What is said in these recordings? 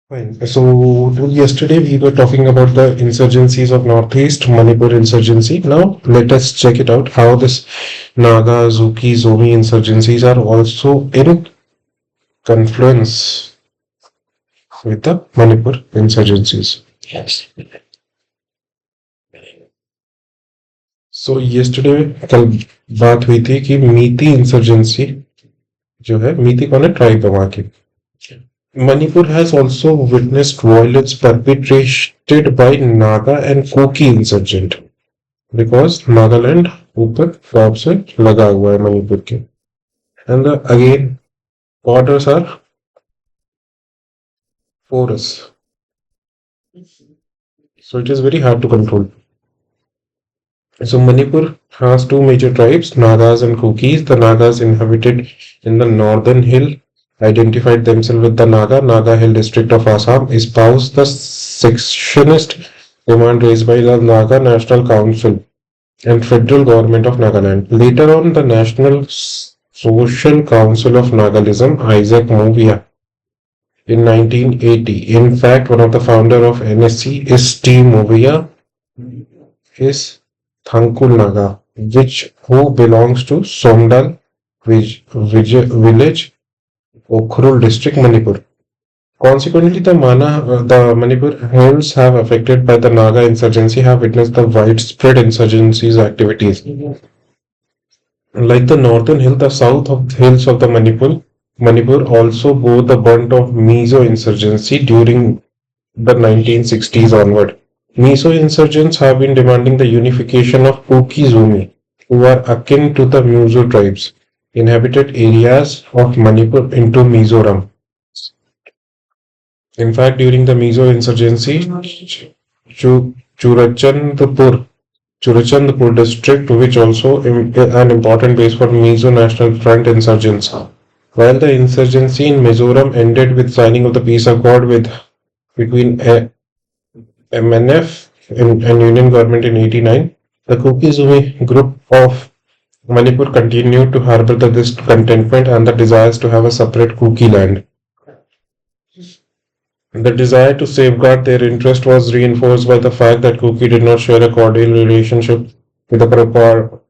Fine. So yesterday we were talking about the insurgencies of Northeast Manipur insurgency. Now let us check it out how this Naga, Zuki, Zomi insurgencies are also in confluence with the Manipur insurgencies. Yes. So yesterday कल बात हुई थी कि मीती insurgency जो है मीती कौन है tribe है वहाँ की Manipur has also witnessed violence perpetrated by Naga and Kuki insurgent because Nagaland ऊपर गांव से लगा हुआ है मणिपुर के and again borders are porous, so it is very hard to control. So Manipur has two major tribes, Nagas and Kukis. The Nagas inhabited in the northern hill identified themselves with the Naga Hill district of Assam, espoused the secessionist demand raised by the Naga National Council and federal government of Nagaland. Later on, the National Social Council of Nagalism, Isaac Movia, in 1980. In fact, one of the founder of NSC is T. Movia, is Thankul Naga, who belongs to Somdal village, Okhrul district, Manipur. Consequently, the Manipur hills have affected by the Naga insurgency have witnessed the widespread insurgencies activities. Like the northern hill, the south of the hills of the Manipur also bore the brunt of Mizo insurgency during the 1960s onward. Mizo insurgents have been demanding the unification of Kuki-Zumi, who are akin to the Mizo tribes, inhabited areas of Manipur into Mizoram. In fact, during the Mizo insurgency, Churachandpur district, which also an important base for Mizo National Front insurgents. While the insurgency in Mizoram ended with signing of the peace accord between MNF and Union government in 89, the Kuki-Zumi group of Manipur continued to harbor the discontentment and the desires to have a separate Kuki land. The desire to safeguard their interest was reinforced by the fact that Kuki did not share a cordial relationship with the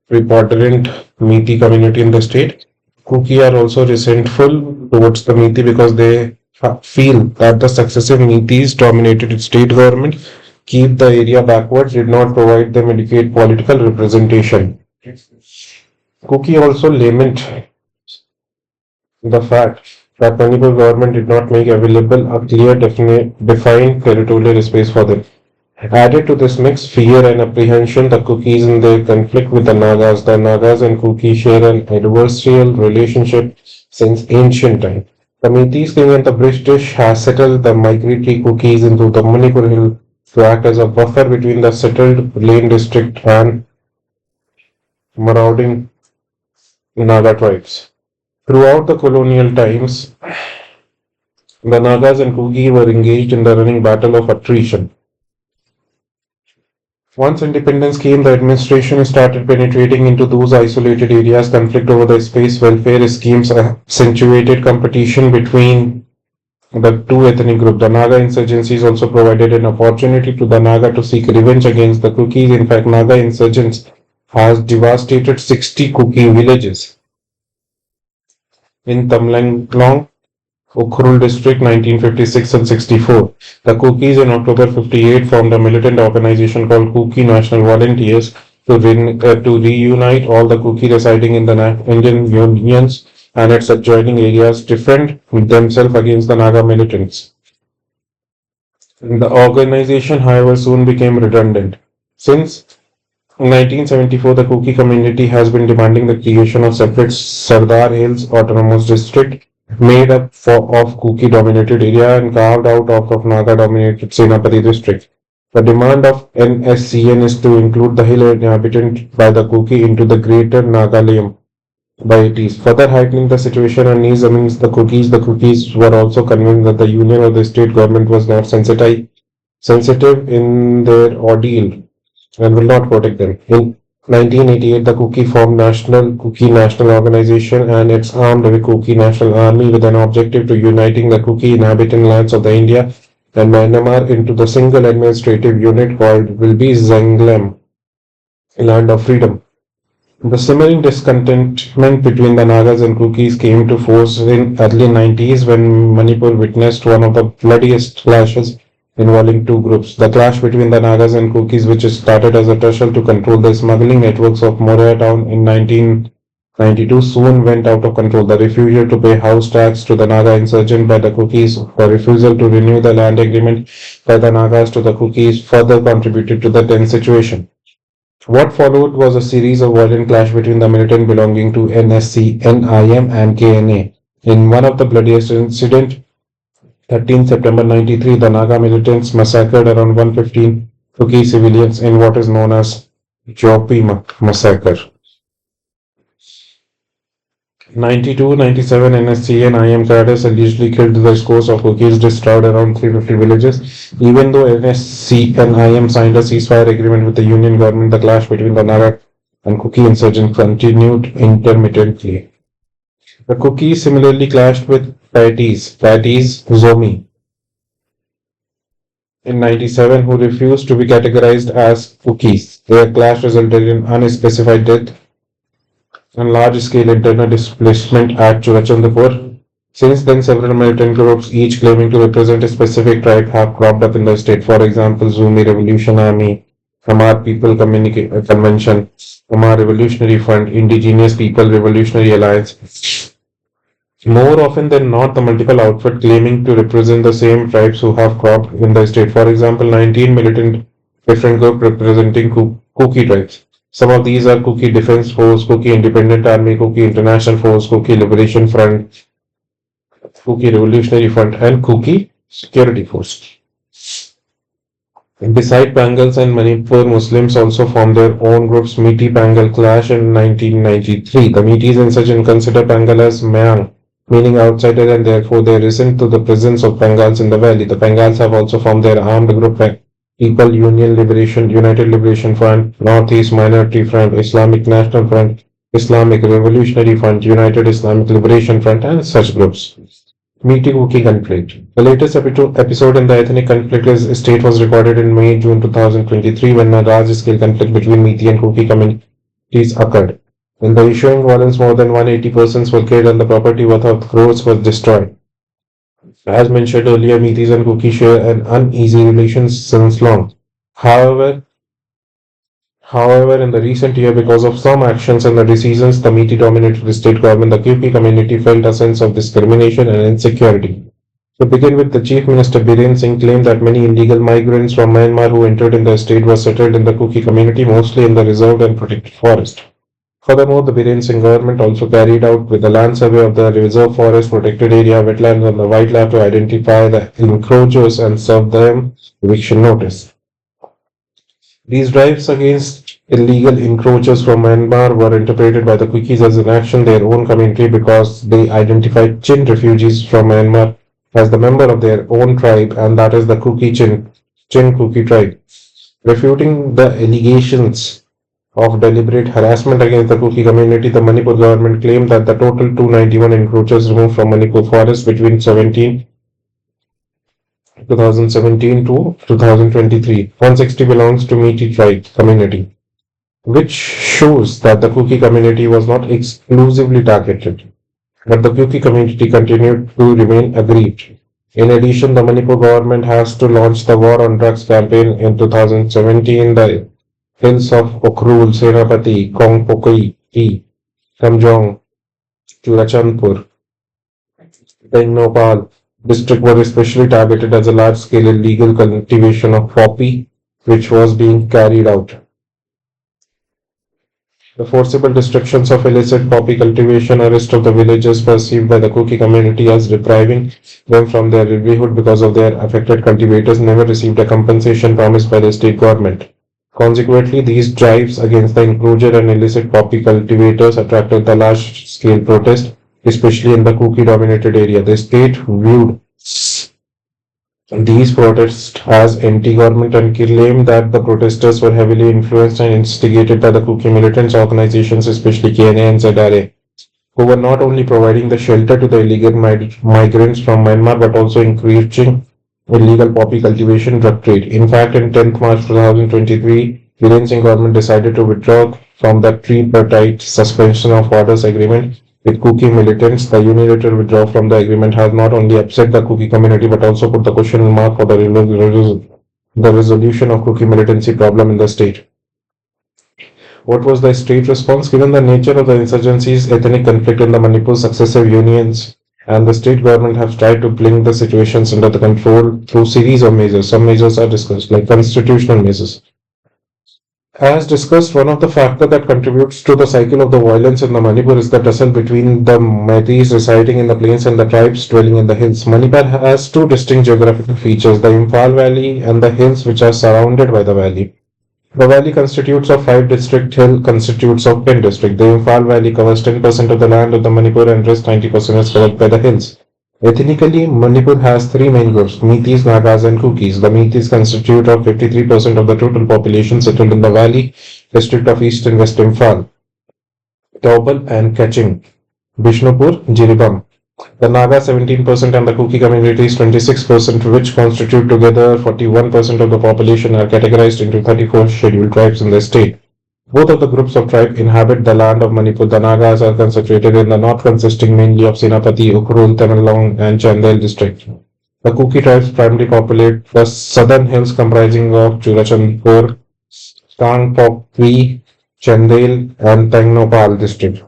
preponderant Meeti community in the state. Kuki are also resentful towards the Meeti because they feel that the successive Meetis dominated state government, keep the area backwards, did not provide them adequate political representation. Kuki also lament the fact that Manipur government did not make available a clear defined territorial space for them. Added to this mix, fear and apprehension, the Kukis in their conflict with the Nagas. The Nagas and Kuki share an adversarial relationship since ancient times. The Meiteis King and the British has settled the migratory Kukis into the Manipur Hill to act as a buffer between the settled Plain district and marauding Naga tribes. Throughout the colonial times, the Nagas and Kuki were engaged in the running battle of attrition. Once independence came, the administration started penetrating into those isolated areas. Conflict over the space welfare schemes accentuated competition between the two ethnic groups. The Naga insurgencies also provided an opportunity to the Naga to seek revenge against the Kukis. In fact, Naga insurgents has devastated 60 Kuki villages. In Tamlanglong, Ukhrul district 1956 and 64. The Kukis in October 58 formed a militant organization called Kuki National Volunteers to reunite all the Kuki residing in the Indian unions and its adjoining areas defend themselves against the Naga militants. The organization, however, soon became redundant. Since 1974, the Kuki community has been demanding the creation of separate Sardar Hills Autonomous District made up of Kuki-dominated area and carved out of Naga-dominated Senapati district. The demand of NSCN is to include the hill inhabited by the Kuki into the greater Nagaland by it is further heightening the situation unease amongst the Kukis. The Kukis were also convinced that the union of the state government was not sensitive in their ordeal and will not protect them. In 1988, the Kuki formed Kuki National Organization and its armed the Kuki National Army with an objective to uniting the Kuki inhabitant lands of the India and Myanmar into the single administrative unit called will be Zanglem, Land of Freedom. The simmering discontentment between the Nagas and Kukis came to force in early 90s when Manipur witnessed one of the bloodiest clashes involving two groups. The clash between the Nagas and Kukis, which started as a tussle to control the smuggling networks of Morea town in 1992, soon went out of control. The refusal to pay house tax to the Naga insurgent by the Kukis, the refusal to renew the land agreement by the Nagas to the Kukis further contributed to the tense situation. What followed was a series of violent clash between the militant belonging to NSC, NIM and KNA. In one of the bloodiest incidents, 13 September 93, the Naga militants massacred around 115 Kuki civilians in what is known as Jopi massacre. 92-97 NSC and IM cadres allegedly killed the scores of Kukis, destroyed around 350 villages. Even though NSC and IM signed a ceasefire agreement with the Union government, the clash between the Naga and Kuki insurgents continued intermittently. The Kukis similarly clashed with Paitis Zomi in 97 who refused to be categorized as Kukis. Their clash resulted in unspecified death and large-scale internal displacement at Churachandpur. Since then, several militant groups, each claiming to represent a specific tribe, have cropped up in the state. For example, Zumi Revolution Army, Hamar People Convention, Hamar Revolutionary Front, Indigenous People Revolutionary Alliance. More often than not, the multiple outfits claiming to represent the same tribes who have cropped in the state. For example, 19 militant different groups representing Kuki tribes. Some of these are Kuki Defense Force, Kuki Independent Army, Kuki International Force, Kuki Liberation Front, Kuki Revolutionary Front, and Kuki Security Force. Beside Bengals and Manipur, Muslims also formed their own groups. Meeti Bengal clash in 1993. The Meetis insurgents consider Bengal as Mayang, meaning outsider, and therefore they resent to the presence of Bengals in the valley. The Bengals have also formed their armed group People United Liberation Front, North East Minority Front, Islamic National Front, Islamic Revolutionary Front, United Islamic Liberation Front, and such groups. Meeting Kuki conflict. The latest episode in the ethnic conflict state was recorded in May-June 2023 when a large-scale conflict between Meeti and Kuki communities occurred. In the ensuing violence, more than 180 persons were killed and the property worth of crores was destroyed. As mentioned earlier, Meetis and Kuki share an uneasy relations since long. However, in the recent year, because of some actions and the decisions the Meeti-dominated state government, the Kuki community felt a sense of discrimination and insecurity. To begin with, the Chief Minister Biren Singh claimed that many illegal migrants from Myanmar who entered in the state were settled in the Kuki community, mostly in the reserved and protected forest. Furthermore, the Biren Singh government also carried out with the land survey of the reserve forest, protected area, wetlands, and the wildlife to identify the encroachers and serve them eviction notice. These drives against illegal encroachers from Myanmar were interpreted by the Kukis as an action their own community because they identified Chin refugees from Myanmar as the member of their own tribe, and that is the Chin Kuki tribe. Refuting the allegations of deliberate harassment against the Kuki community, the Manipur government claimed that the total 291 encroachers removed from Manipur forest between 2017 to 2023, 160 belongs to Meeti tribe community, which shows that the Kuki community was not exclusively targeted, but the Kuki community continued to remain aggrieved. In addition, the Manipur government has to launch the War on Drugs campaign in 2017. The hills of Ukhrul, Senapati, Kongpokoi, Kamjong, Churachandpur, Tengnopal district were especially targeted as a large-scale illegal cultivation of poppy, which was being carried out. The forcible destructions of illicit poppy cultivation, arrest of the villagers perceived by the Kuki community as depriving them from their livelihood because of their affected cultivators never received a compensation promised by the state government. Consequently, these drives against the encroacher and illicit poppy cultivators attracted the large-scale protest, especially in the Kuki-dominated area. The state viewed these protests as anti-government and claimed that the protesters were heavily influenced and instigated by the Kuki militant organizations, especially KNA and ZRA, who were not only providing the shelter to the illegal migrants from Myanmar but also encouraging illegal poppy cultivation, drug trade. In fact, in 10th March 2023, Viren Singh government decided to withdraw from the tripartite suspension of orders agreement with Kuki militants. The unilateral withdrawal from the agreement has not only upset the Kuki community but also put the question mark for the resolution of Kuki militancy problem in the state. What was the state response? Given the nature of the insurgency's ethnic conflict in the Manipur, successive unions and the state government have tried to bring the situations under the control through series of measures. Some measures are discussed, like constitutional measures. As discussed, one of the factors that contributes to the cycle of the violence in the Manipur is the tussle between the Meiteis residing in the plains and the tribes dwelling in the hills. Manipur has two distinct geographical features, the Imphal Valley and the hills which are surrounded by the valley. The valley constitutes of 5 districts, hill constitutes of 10 districts. The Imphal Valley covers 10% of the land of the Manipur and rest 90% is covered by the hills. Ethnically, Manipur has three main groups, Meiteis, Nagas and Kukis. The Meiteis constitute of 53% of the total population settled in the valley district of East and West Imphal, Taubal and Kaching, Bishnupur, Jiribam. The Naga 17% and the Kuki communities 26%, which constitute together 41% of the population, are categorized into 34 scheduled tribes in the state. Both of the groups of tribes inhabit the land of Manipur. The Nagas are concentrated in the north, consisting mainly of Senapati, Ukhrul, Tamenglong, and Chandel districts. The Kuki tribes primarily populate the southern hills comprising of Churachandpur, Kangpokri, Chandel, and Tangnopal districts.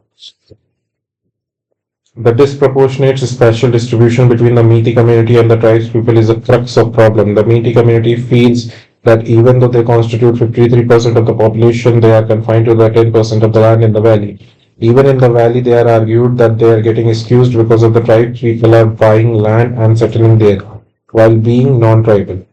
The disproportionate spatial distribution between the Meitei community and the tribes people is the crux of problem. The Meitei community feels that even though they constitute 53% of the population, they are confined to the 10% of the land in the valley. Even in the valley, they are argued that they are getting excused because of the tribes people are buying land and settling there, while being non-tribal.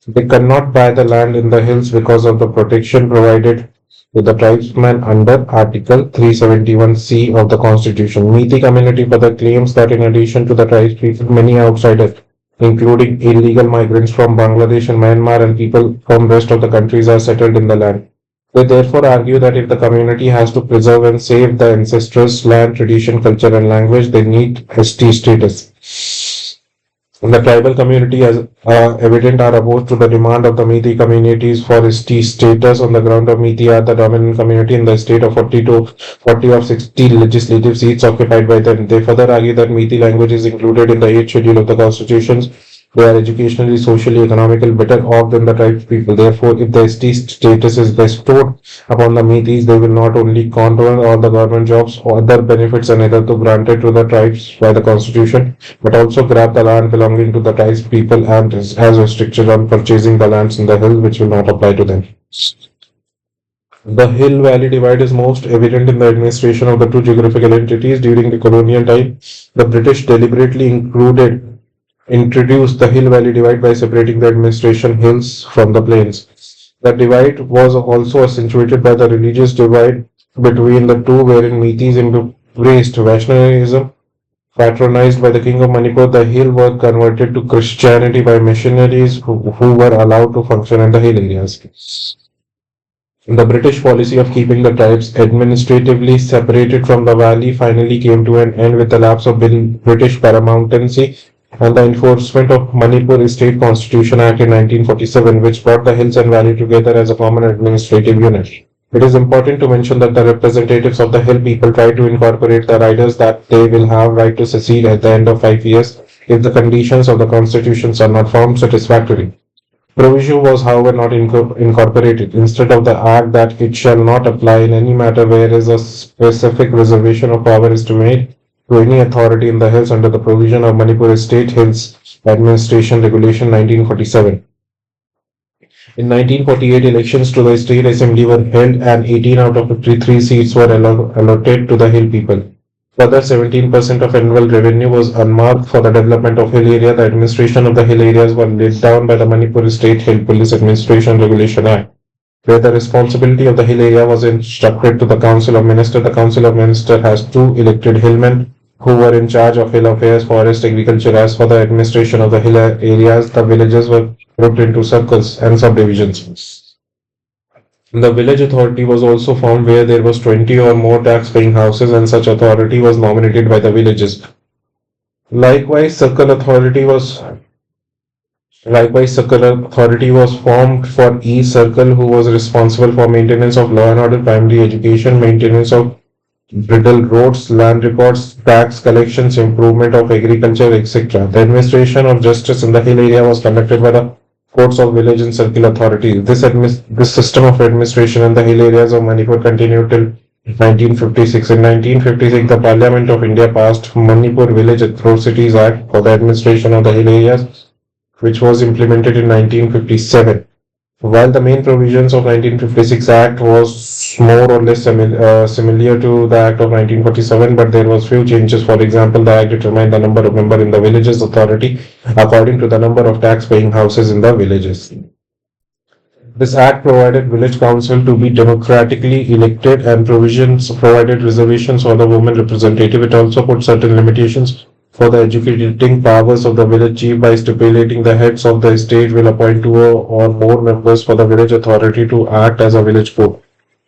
They cannot buy the land in the hills because of the protection provided to the tribesmen under Article 371C of the Constitution. Meitei community further claims that in addition to the tribes people, many outsiders, including illegal migrants from Bangladesh and Myanmar and people from rest of the countries, are settled in the land. They therefore argue that if the community has to preserve and save the ancestors' land, tradition, culture and language, they need ST status. The tribal community as evident are opposed to the demand of the Meitei communities for ST status on the ground of Meitei are the dominant community in the state of 40 of 60 legislative seats occupied by them. They further argue that Meitei language is included in the 8th schedule of the constitutions. They are educationally, socially, economically better off than the tribes people. Therefore, if the ST status is bestowed upon the Meiteis, they will not only control all the government jobs or other benefits and hitherto granted to the tribes by the constitution, but also grab the land belonging to the tribes people and has restrictions on purchasing the lands in the hill, which will not apply to them. The hill valley divide is most evident in the administration of the two geographical entities during the colonial time. The British deliberately introduced the hill valley divide by separating the administration hills from the plains. The divide was also accentuated by the religious divide between the two, wherein Meiteis embraced Vaishnavism, patronized by the king of Manipur. The hill were converted to Christianity by missionaries who were allowed to function in the hill areas. The British policy of keeping the tribes administratively separated from the valley finally came to an end with the lapse of British paramountcy and the enforcement of Manipur State Constitution Act in 1947, which brought the hills and valley together as a common administrative unit. It is important to mention that the representatives of the hill people tried to incorporate the riders that they will have right to secede at the end of 5 years if the conditions of the constitutions are not found satisfactory. Provision was, however, not incorporated. Instead of the act that it shall not apply in any matter whereas a specific reservation of power is to made to any authority in the hills under the provision of Manipur State Hills Administration Regulation 1947. In 1948, elections to the State Assembly were held and 18 out of 53 seats were allotted to the hill people. Further, 17% of annual revenue was unmarked for the development of hill area. The administration of the hill areas was laid down by the Manipur State Hill Police Administration Regulation Act, where the responsibility of the hill area was instructed to the Council of Ministers. The Council of Ministers has two elected hillmen who were in charge of hill affairs, forest, agriculture. As for the administration of the hill areas, the villages were grouped into circles and subdivisions. The village authority was also formed where there was 20 or more tax-paying houses, and such authority was nominated by the villages. Likewise, circle authority was Likewise, Circle Authority was formed for each circle, who was responsible for maintenance of law and order, primary education, maintenance of bridle roads, land records, tax collections, improvement of agriculture, etc. The administration of justice in the hill area was conducted by the courts of village and circle authorities. This system of administration in the hill areas of Manipur continued till 1956. In 1956, the Parliament of India passed Manipur Village Atrocities Act for the administration of the hill areas, which was implemented in 1957. While the main provisions of 1956 Act was more or less similar to the Act of 1947, but there was few changes. For example, the Act determined the number of members in the villages authority according to the number of tax-paying houses in the villages. This act provided village council to be democratically elected, and provisions provided reservations for the women representative. It also put certain limitations for the educating powers of the village chief by stipulating the heads of the estate will appoint two or more members for the village authority to act as a village court.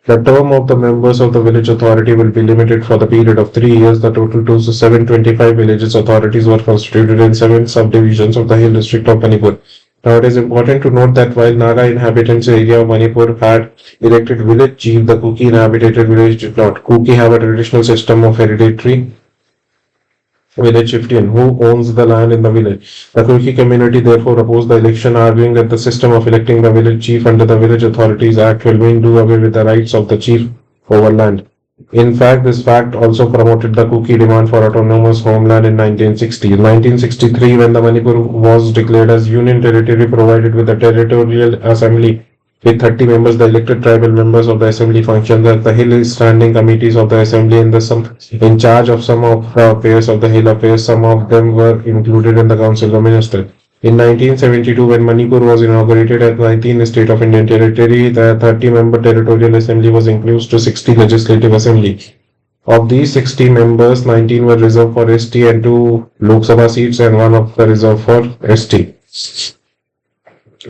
The term of the members of the village authority will be limited for the period of 3 years. The total to 725 villages authorities were constituted in 7 subdivisions of the hill district of Manipur. Now, it is important to note that while Naga inhabitants area of Manipur had elected village chief, the Kuki inhabited village did not. Kuki have a traditional system of hereditary village chieftain who owns the land in the village. The Kuki community therefore opposed the election, arguing that the system of electing the village chief under the Village Authorities Act will mean do away with the rights of the chief over land. In fact, this fact also promoted the Kuki demand for autonomous homeland in 1960. In 1963, when the Manipur was declared as Union Territory provided with a territorial assembly with 30 members, the elected tribal members of the assembly functioned as the hill standing committees of the assembly and in charge of some of the affairs of the hill affairs. Some of them were included in the council of ministers. In 1972, when Manipur was inaugurated as 19th state of Indian territory, the 30-member territorial assembly was increased to 60 legislative assembly. Of these 60 members, 19 were reserved for ST and 2 Lok Sabha seats and one of the reserved for ST.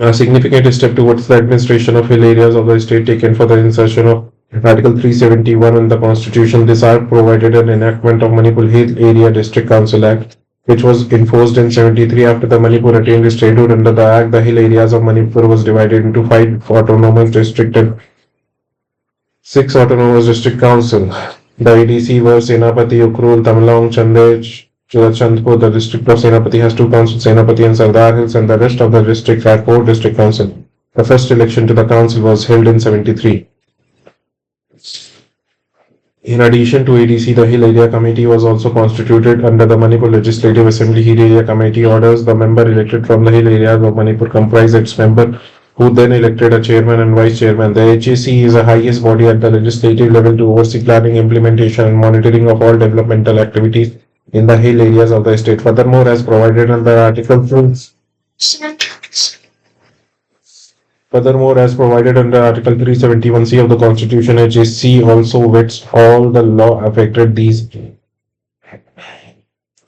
A significant step towards the administration of hill areas of the state taken for the insertion of Article 371 in the Constitution. This act provided an enactment of Manipur Hill Area District Council Act, which was enforced in 73. After the Manipur attained statehood under the act, the hill areas of Manipur was divided into 5 autonomous districts and 6 autonomous district council. The ADC were Senapati, Ukhrul, Tamlong, Chandej, Chandpur. The district of Senapati has 2 councils, Senapati and Sardar Hills, and the rest of the district had 4 district councils. The first election to the council was held in 73. In addition to ADC, the Hill Area Committee was also constituted under the Manipur Legislative Assembly. Hill Area Committee orders the member elected from the hill areas of Manipur comprise its member, who then elected a chairman and vice chairman. The HAC is the highest body at the legislative level to oversee planning, implementation, and monitoring of all developmental activities in the hill areas of the state. Furthermore, as provided under Article 371C of the Constitution, HAC also vets all the law affected these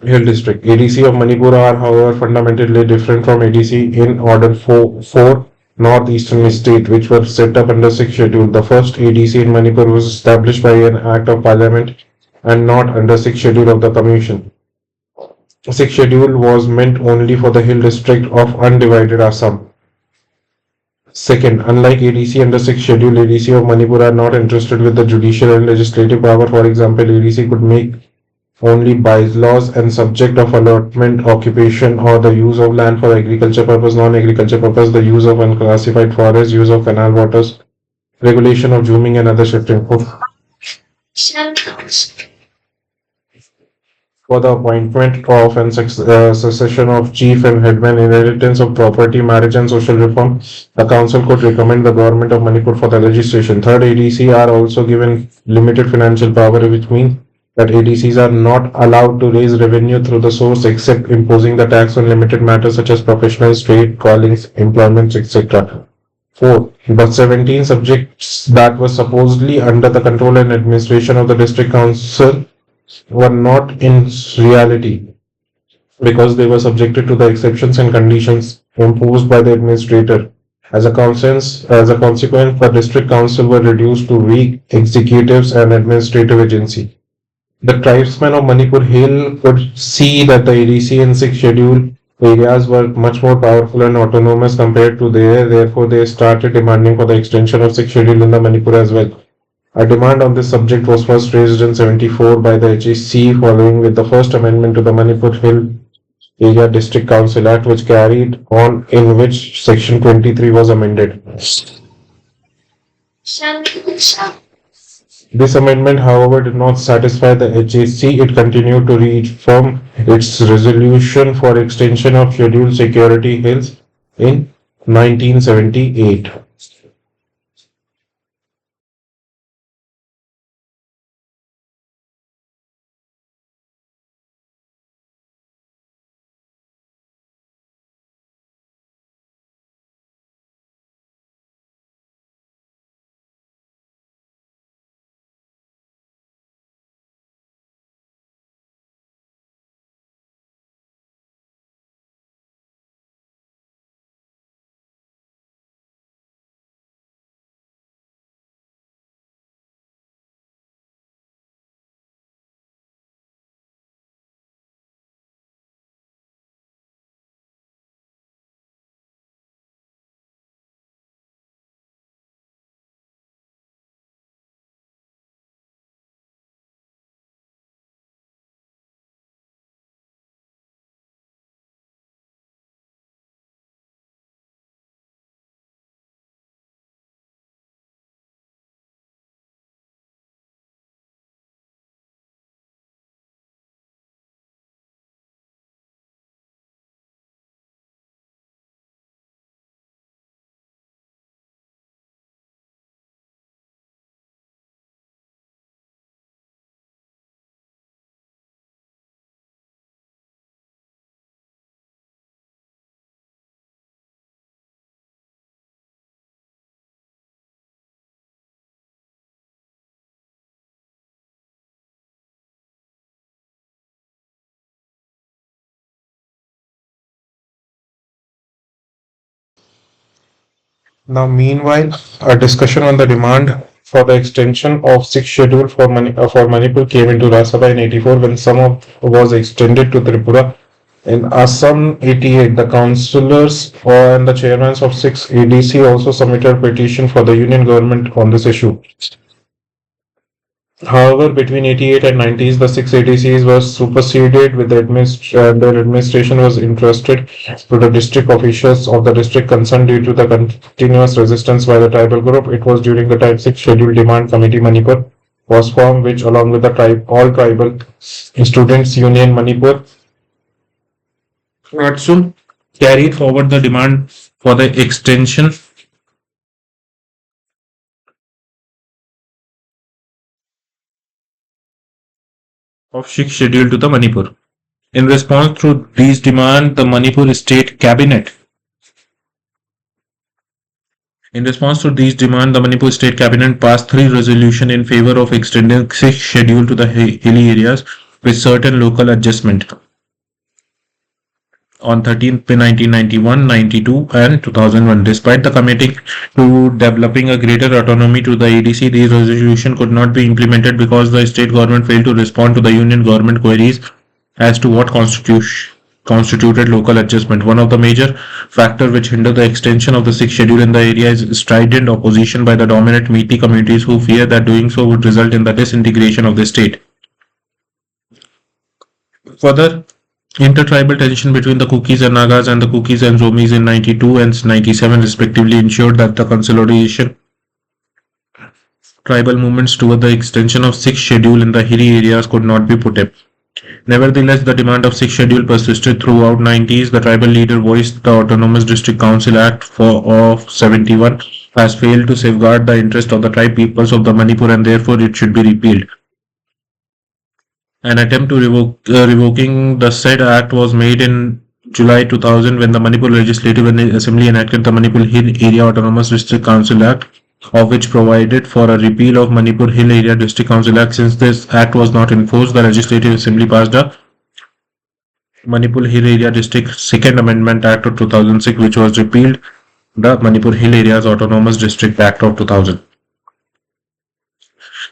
hill district. ADC of Manipur are, however, fundamentally different from ADC in order for North Eastern state, which were set up under 6th schedule. The first ADC in Manipur was established by an act of parliament and not under 6th schedule of the commission. 6th schedule was meant only for the hill district of undivided Assam. Second, unlike ADC under 6th schedule, ADC of Manipur are not interested with the judicial and legislative power. For example, ADC could make only bylaws and subject of allotment, occupation, or the use of land for agriculture purpose, non-agriculture purpose, the use of unclassified forests, use of canal waters, regulation of zooming and other shifting. For the appointment of and succession of chief and headman, inheritance of property, marriage and social reform, the council could recommend the government of Manipur for the legislation. Third, ADC are also given limited financial power, which means that ADCs are not allowed to raise revenue through the source except imposing the tax on limited matters such as professional, trade, callings, employments, etc. 4. The 17 subjects that were supposedly under the control and administration of the district council were not in reality, because they were subjected to the exceptions and conditions imposed by the administrator. As a consequence, the district council were reduced to weak executives and administrative agency. The tribesmen of Manipur Hill could see that the ADC and 6th schedule areas were much more powerful and autonomous compared to there. Therefore, they started demanding for the extension of sixth schedule in the Manipur as well. A demand on this subject was first raised in 74 by the HEC following with the first amendment to the Manipur Hill Area District Council Act, which carried on in which Section 23 was amended. This amendment, however, did not satisfy the HAC. It continued to reaffirm its resolution for extension of Scheduled Security Hills in 1978. Now, meanwhile, a discussion on the demand for the extension of sixth schedule for Manipur came into Rajya Sabha in 84 when some of was extended to Tripura. In Assam 88, the councillors and the chairmen of six ADC also submitted a petition for the union government on this issue. However, between 88 and 90s, the six ADCs were superseded with their administration was entrusted to the district officials of the district concerned due to the continuous resistance by the tribal group. It was during the time 6 Scheduled Demand Committee Manipur was formed, which along with the all tribal students union Manipur also carried forward the demand for the extension of sixth schedule to the Manipur. In response to these demands, the Manipur State Cabinet passed three resolutions in favor of extending sixth schedule to the hilly areas with certain local adjustment. On 13th May 1991, 92 and 2001. Despite the committing to developing a greater autonomy to the ADC, these resolutions could not be implemented because the state government failed to respond to the union government queries as to what constituted local adjustment. One of the major factors which hindered the extension of the sixth schedule in the area is strident opposition by the dominant Meitei communities who fear that doing so would result in the disintegration of the state. Further, intertribal tension between the Kukis and Nagas and the Kukis and Zomis in 92 and 97 respectively ensured that the consolidation tribal movements toward the extension of sixth schedule in the hilly areas could not be put up. Nevertheless, the demand of sixth schedule persisted throughout 90s. The tribal leader voiced the Autonomous District Council Act of 71 has failed to safeguard the interest of the tribe peoples of the Manipur and therefore it should be repealed. An attempt to revoking the said act was made in July 2000 when the Manipur Legislative Assembly enacted the Manipur Hill Area Autonomous District Council Act, of which provided for a repeal of Manipur Hill Area District Council Act. Since this act was not enforced, the Legislative Assembly passed the Manipur Hill Area District Second Amendment Act of 2006, which was repealed the Manipur Hill Areas Autonomous District Act of 2000.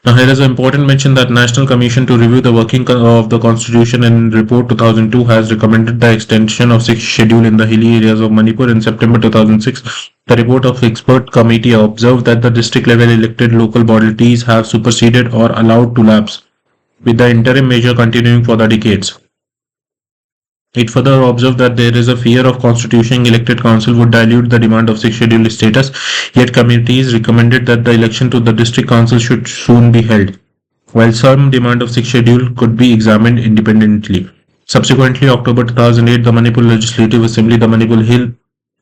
Now, here is an important mention that National Commission to Review the Working of the Constitution in Report 2002 has recommended the extension of sixth schedule in the hilly areas of Manipur in September 2006. The report of expert committee observed that the district level elected local bodies have superseded or allowed to lapse, with the interim measure continuing for the decades. It further observed that there is a fear of constituting elected council would dilute the demand of sixth schedule status, yet committees recommended that the election to the district council should soon be held, while some demand of sixth schedule could be examined independently. Subsequently, October 2008, the Manipur Legislative Assembly, the Manipur Hill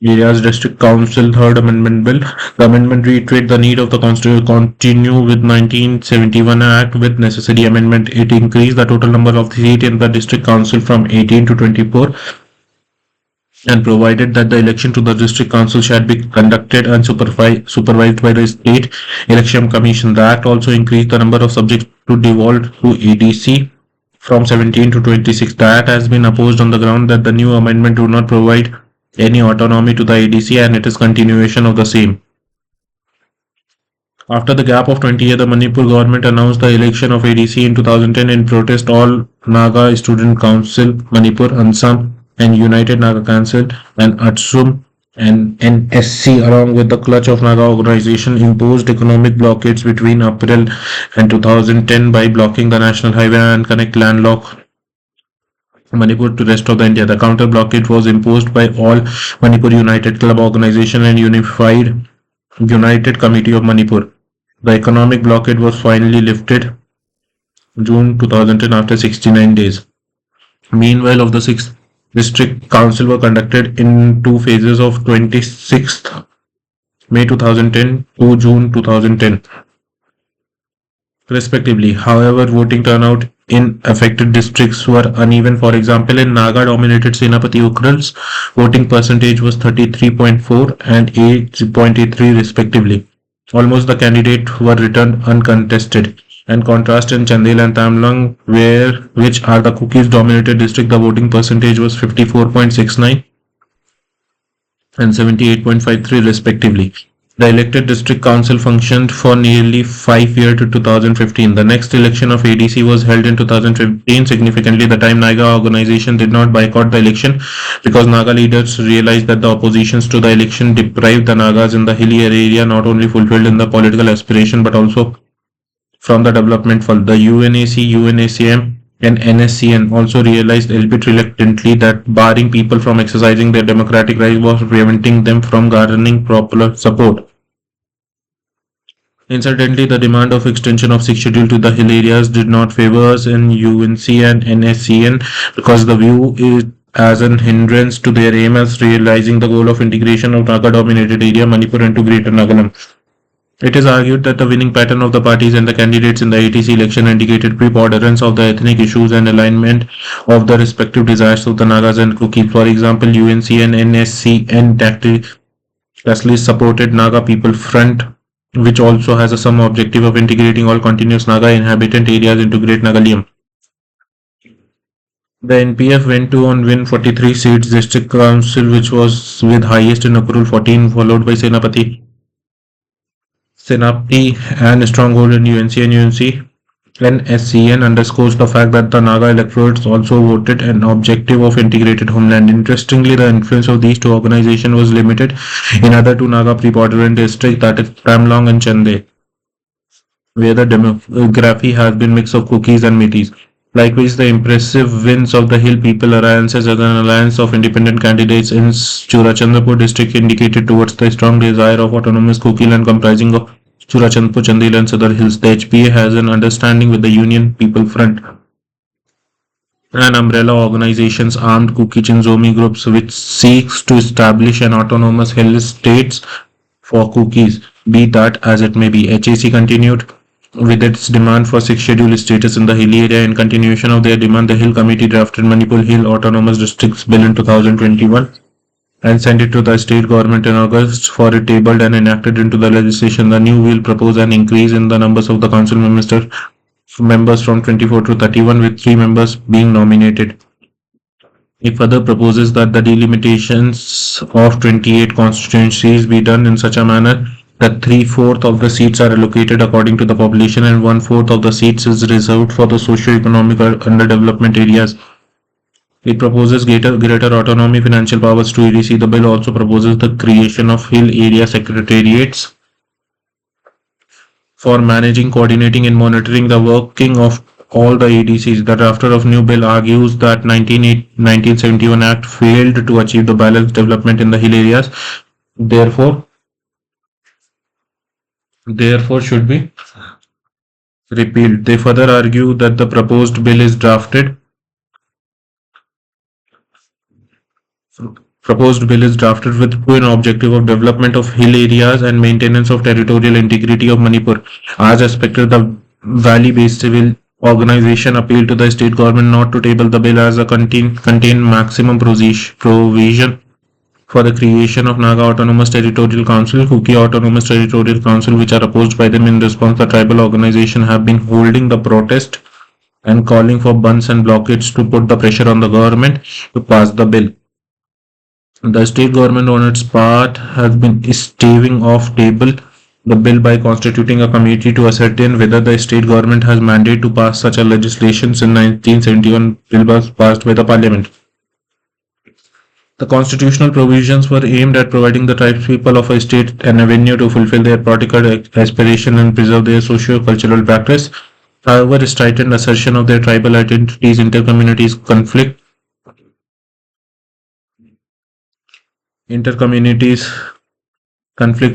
Areas District Council Third Amendment Bill. The amendment reiterated the need of the Constitution to continue with 1971 Act with necessary amendment. It increased the total number of seats in the District Council from 18 to 24 and provided that the election to the District Council shall be conducted and supervised by the State Election Commission. The Act also increased the number of subjects to devolve to ADC from 17 to 26. The Act has been opposed on the ground that the new amendment do not provide any autonomy to the ADC and it is continuation of the same. After the gap of 20 years, the Manipur government announced the election of ADC in 2010 in protest. All Naga Student Council, Manipur, Assam, and United Naga Council and Assam and NSC, along with the clutch of Naga organization, imposed economic blockades between April and 2010 by blocking the national highway and connect landlocked Manipur to rest of the India. The counter blockade was imposed by all Manipur United Club organization and United Committee of Manipur. The economic blockade was finally lifted June 2010 after 69 days. Meanwhile, of the 6th District Council were conducted in two phases of 26th May 2010 to June 2010 respectively. However, voting turnout in affected districts were uneven. For example, in Naga dominated Senapati Ukral's voting percentage was 33.4 and 8.83 respectively. Almost the candidates were returned uncontested. And contrast in Chandel and Tamlang, which are the cookies dominated district, the voting percentage was 54.69 and 78.53 respectively. The elected district council functioned for nearly 5 years to 2015. The next election of ADC was held in 2015. Significantly, the time Naga organization did not boycott the election because Naga leaders realized that the oppositions to the election deprived the Nagas in the hilly area not only fulfilled in the political aspiration but also from the development fund. The UNAC, UNACM and NSCN also realized, albeit reluctantly, that barring people from exercising their democratic rights was preventing them from garnering popular support. Incidentally, the demand of extension of sixth schedule to the hill areas did not favor us in UNC and NSCN because the view is as an hindrance to their aim as realizing the goal of integration of Naga-dominated area Manipur into Greater Nagaland. It is argued that the winning pattern of the parties and the candidates in the ATC election indicated preponderance of the ethnic issues and alignment of the respective desires of the Nagas and Kuki. For example, UNC and NSCN tacitly supported Naga People Front, which also has some objective of integrating all continuous Naga inhabitant areas into Great Nagaland. The NPF went to win 43 seats district council, which was with highest in Ukrul 14, followed by Senapati and stronghold in UNC and UNC. NSCN underscores the fact that the Naga electorates also voted an objective of integrated homeland. Interestingly, the influence of these two organizations was limited in other two Naga preponderant districts, that is Tamlang and Chande, where the demography has been mix of cookies and metis. Likewise, the impressive wins of the Hill People Alliances as an alliance of independent candidates in Churachandpur district indicated towards the strong desire of autonomous Kuki land comprising of Churachandpur, Chandel and Sadar Hills. The HPA has an understanding with the Union People Front, an umbrella organizations armed Kuki Chinzomi groups which seeks to establish an autonomous hill states for Kukis. Be that as it may be, HAC continued with its demand for sixth schedule status in the hilly area. In continuation of their demand, the Hill Committee drafted Manipur Hill Autonomous Districts Bill in 2021 and sent it to the state government in August for it tabled and enacted into the legislation. The new bill proposed an increase in the numbers of the council members from 24 to 31, with 3 members being nominated. It further proposes that the delimitations of 28 constituencies be done in such a manner that three-fourths of the seats are allocated according to the population and one-fourth of the seats is reserved for the socio-economic or underdevelopment areas. It proposes greater autonomy, financial powers to EDC. The bill also proposes the creation of hill area secretariats for managing, coordinating, and monitoring the working of all the ADCs. The drafter of new bill argues that 1971 Act failed to achieve the balanced development in the hill areas. Therefore, therefore should be repealed. They further argue that the proposed bill is drafted with an objective of development of hill areas and maintenance of territorial integrity of Manipur. As expected, the valley-based civil organization appealed to the state government not to table the bill as a contain maximum provision for the creation of Naga Autonomous Territorial Council, Kuki Autonomous Territorial Council, which are opposed by them. In response, the tribal organization have been holding the protest and calling for bunds and blockades to put the pressure on the government to pass the bill. The state government on its part has been staving off table the bill by constituting a committee to ascertain whether the state government has mandate to pass such a legislation. In 1971 bill was passed by the parliament. The constitutional provisions were aimed at providing the tribespeople of a state an avenue to fulfill their political aspiration and preserve their socio-cultural practice. However, strident assertion of their tribal identities, intercommunities conflict,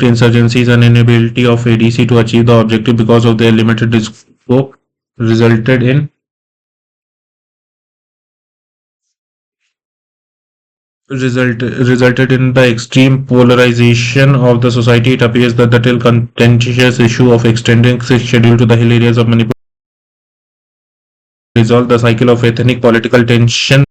insurgencies, and inability of ADC to achieve the objective because of their limited scope resulted in the extreme polarization of the society. It appears that the till contentious issue of extending sixth schedule to the hill areas of Manipur resolve the cycle of ethnic political tension.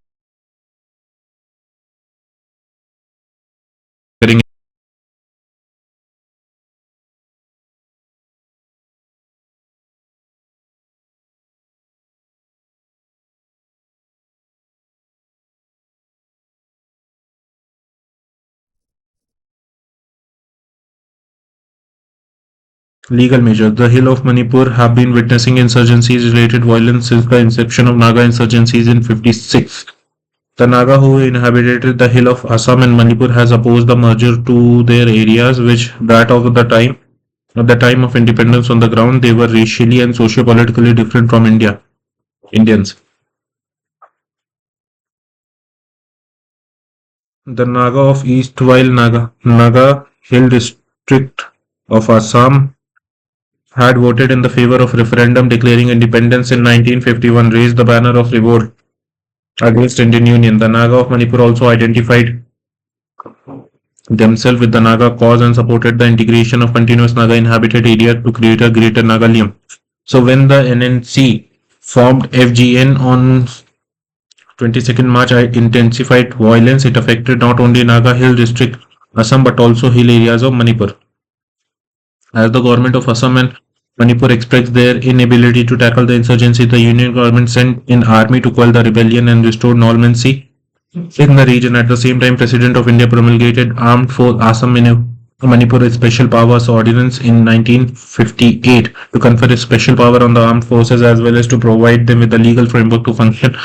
Legal measures. The Hill of Manipur have been witnessing insurgencies related violence since the inception of Naga insurgencies in 56. The Naga who inhabited the hill of Assam and Manipur has opposed the merger to their areas, which that of the time at the time of independence on the ground they were racially and socio-politically different from Indians. The Naga of East while Naga Hill district of Assam had voted in the favor of referendum declaring independence in 1951 raised the banner of revolt against Indian Union. The Naga of Manipur also identified themselves with the Naga cause and supported the integration of continuous Naga inhabited area to create a greater Nagaland. So when the NNC formed FGN on 22nd March, intensified violence. It affected not only Naga Hill district, Assam, but also hill areas of Manipur. As the government of Assam and Manipur expressed their inability to tackle the insurgency, the Union government sent in army to quell the rebellion and restore normalcy in the region. At the same time, President of India promulgated Armed Force Assam Manipur Special Powers Ordinance in 1958 to confer a special power on the armed forces as well as to provide them with a legal framework to function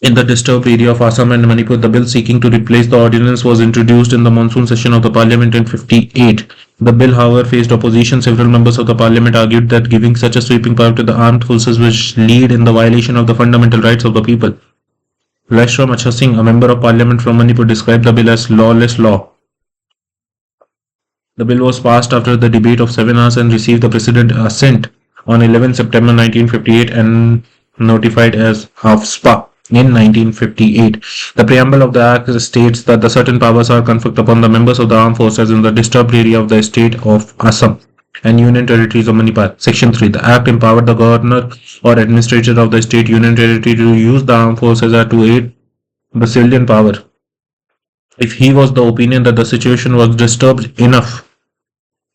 in the disturbed area of Assam and Manipur. The bill seeking to replace the ordinance was introduced in the monsoon session of the parliament in 58. The bill, however, faced opposition. Several members of the parliament argued that giving such a sweeping power to the armed forces would lead in the violation of the fundamental rights of the people. Lashram Achha Singh, a member of parliament from Manipur, described the bill as lawless law. The bill was passed after the debate of 7 hours and received the president's assent on 11 September 1958 and notified as AFSPA in 1958. The preamble of the Act states that the certain powers are conferred upon the members of the armed forces in the disturbed area of the state of Assam and Union Territories of Manipur. Section 3. The Act empowered the governor or administrator of the state Union Territory to use the armed forces to aid the civilian power. If he was the opinion that the situation was disturbed enough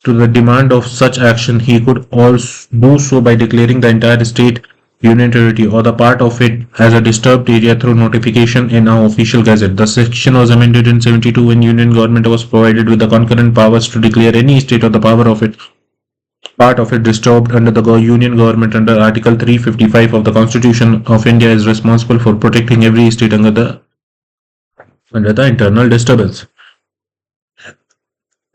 to the demand of such action, he could also do so by declaring the entire state Union Territory or the part of it as a disturbed area through notification in our official gazette. The section was amended in 72 when Union government was provided with the concurrent powers to declare any state or the power of it part of it disturbed under the Union government under Article 355 of the Constitution of India is responsible for protecting every state under the internal disturbance.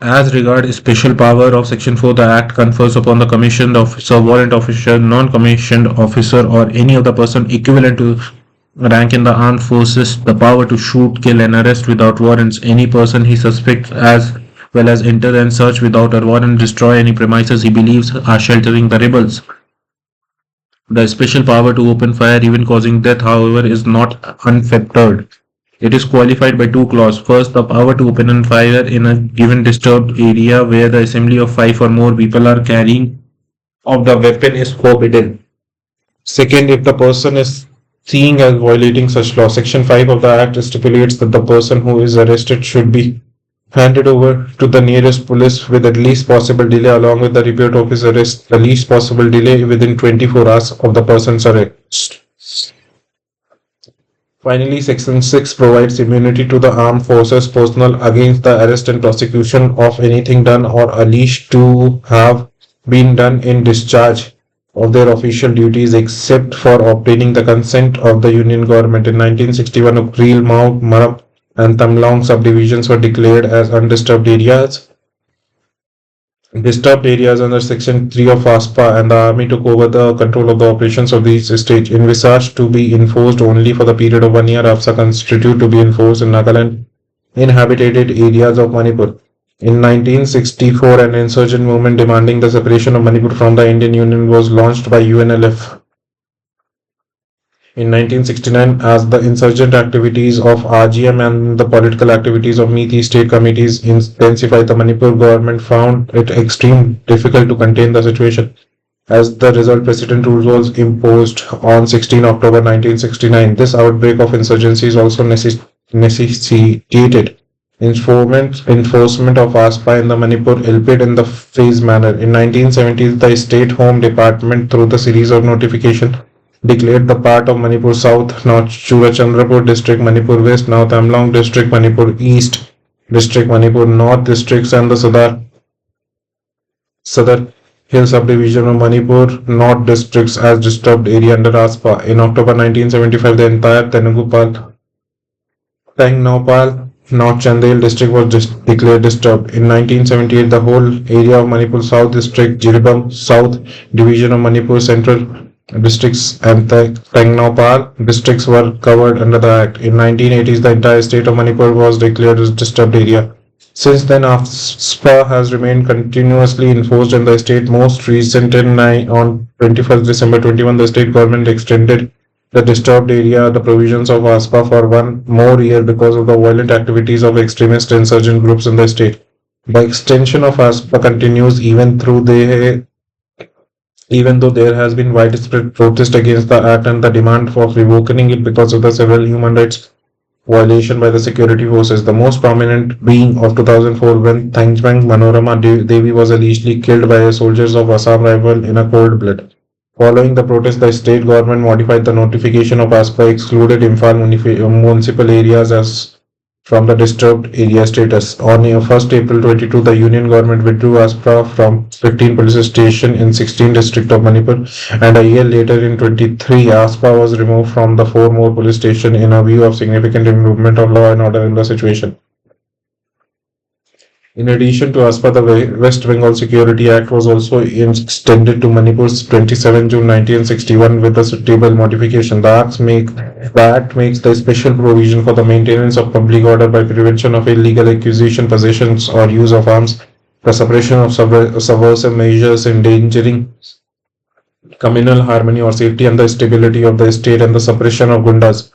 As regards special power of Section 4, the Act confers upon the commissioned officer, warrant officer, non-commissioned officer, or any other person equivalent to rank in the armed forces the power to shoot, kill, and arrest without warrants any person he suspects, as well as enter and search without a warrant, destroy any premises he believes are sheltering the rebels. The special power to open fire, even causing death, however, is not unfettered. It is qualified by two clauses. First, the power to open fire in a given disturbed area where the assembly of 5 or more people are carrying of the weapon is forbidden. Second, if the person is seen as violating such law, Section 5 of the Act stipulates that the person who is arrested should be handed over to the nearest police with the least possible delay along with the report of his arrest, the least possible delay within 24 hours of the person's arrest. Finally, Section 6 provides immunity to the armed forces personnel against the arrest and prosecution of anything done or alleged to have been done in discharge of their official duties except for obtaining the consent of the Union government. In 1961, Ukril, Mount, Marab and Tamlong subdivisions were declared as undisturbed areas. Disturbed areas under Section 3 of ASPA, and the army took over the control of the operations of these states, envisaged to be enforced only for the period of 1 year. ASPA constituted to be enforced in Nagaland, inhabited areas of Manipur. In 1964, an insurgent movement demanding the separation of Manipur from the Indian Union was launched by UNLF. In 1969, as the insurgent activities of RGM and the political activities of Meethi state committees intensified, the Manipur government found it extremely difficult to contain the situation. As the result, President rule was imposed on 16 October 1969. This outbreak of insurgency is also necessitated enforcement of ASPA in the Manipur LPID in the phased manner. In 1970s, the State Home Department, through the series of notification, declared the part of Manipur South, now Churachandrapur District, Manipur West, now Tamlong District, Manipur East District, Manipur North Districts, and the Sadar Hill Subdivision of Manipur North Districts as disturbed area under ASPA. In October 1975, the entire Tengnopal North Chandel district was declared disturbed. In 1978, the whole area of Manipur South District, Jiribam South Division of Manipur Central districts and the Tengnopal districts were covered under the Act. In 1980s, the entire state of Manipur was declared as disturbed area. Since then, ASPA has remained continuously enforced in the state. Most recent on 21st December 21, the state government extended the disturbed area, the provisions of ASPA for 1 more year because of the violent activities of extremist insurgent groups in the state. The extension of ASPA continues even though there has been widespread protest against the act and the demand for revoking it because of the several human rights violations by the security forces. The most prominent being of 2004 when Thangjang Manorama Devi was allegedly killed by soldiers of Assam rival in a cold blood. Following the protest, the state government modified the notification of ASPA, excluded Imphal municipal areas as from the disturbed area status. On 1st April 22, the Union government withdrew ASPA from 15 police stations in 16 districts of Manipur, and a year later in 23, ASPA was removed from the 4 more police stations in a view of significant improvement of law and order in the situation. In addition to ASPA, the West Bengal Security Act was also extended to Manipur's 27 June 1961 with a suitable modification. The Act makes the special provision for the maintenance of public order by prevention of illegal acquisition, possessions, or use of arms, the suppression of subversive measures endangering communal harmony or safety and the stability of the state, and the suppression of gundas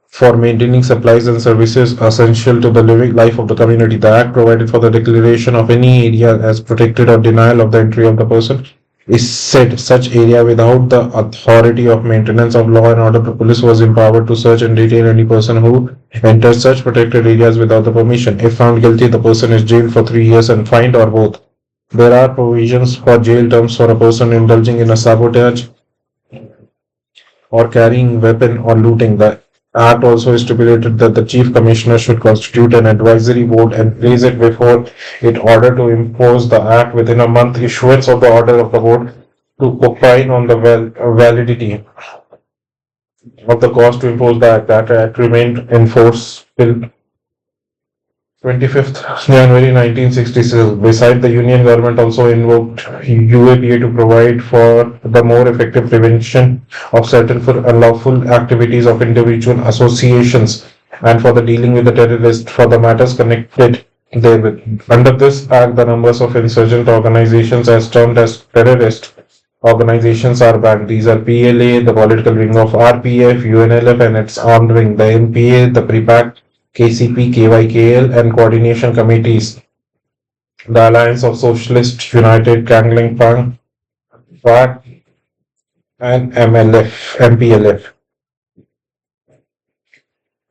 for maintaining supplies and services essential to the living life of the community. The Act provided for the declaration of any area as protected or denial of the entry of the person is said such area without the authority of maintenance of law and order. The police was empowered to search and detain any person who enters such protected areas without the permission. If found guilty, the person is jailed for 3 years and fined or both. There are provisions for jail terms for a person indulging in a sabotage or carrying weapon or looting. The Act also stipulated that the Chief Commissioner should constitute an advisory board and place it before it order to impose the Act within a month issuance of the order of the board to opine on the validity of the cost to impose the Act. That Act remained in force till 25th January 1966. Beside, the Union government also invoked UAPA to provide for the more effective prevention of certain unlawful activities of individual associations and for the dealing with the terrorists for the matters connected therewith. Under this act, the numbers of insurgent organizations as termed as terrorist organizations are banned. These are PLA, the political wing of RPF, UNLF and its armed wing, the MPA, the PREPAC, KCP, KYKL, and coordination committees, the Alliance of Socialists United, Kangling Pang, FAC, and MPLF.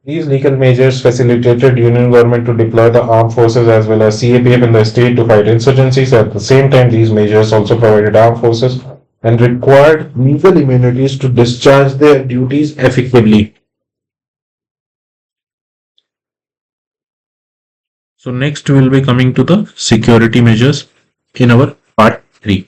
These legal measures facilitated Union government to deploy the armed forces as well as CAPF in the state to fight insurgencies. At the same time, these measures also provided armed forces and required legal immunities to discharge their duties effectively. So next we will be coming to the security measures in our part 3.